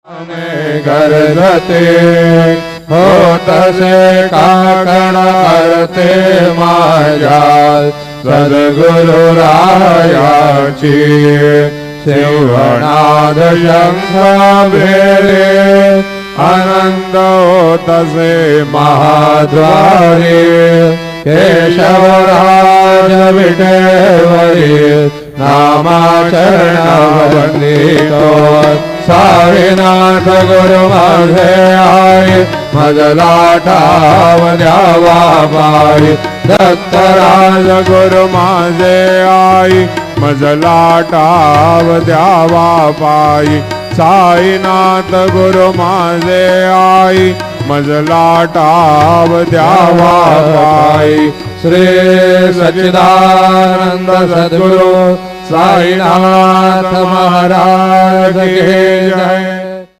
गरजते हो तसे काकण करते माझ्या सद्गुरु रायाची सिंहनाद शंख भेरे आनंद हो तसे महाद्वारे केशवराज विठेवरी नामाचरण वंदितो साईनाथ गुरु माझे आई मजला ठाव द्यावा बाई दत्तराज गुरु माझे आई मजला ठाव द्यावा बाई साईनाथ गुरु माझे आई मजला ठाव द्यावा बाई श्री सच्चिदानंद सद्गुरु साईनाथ महाराज की जय।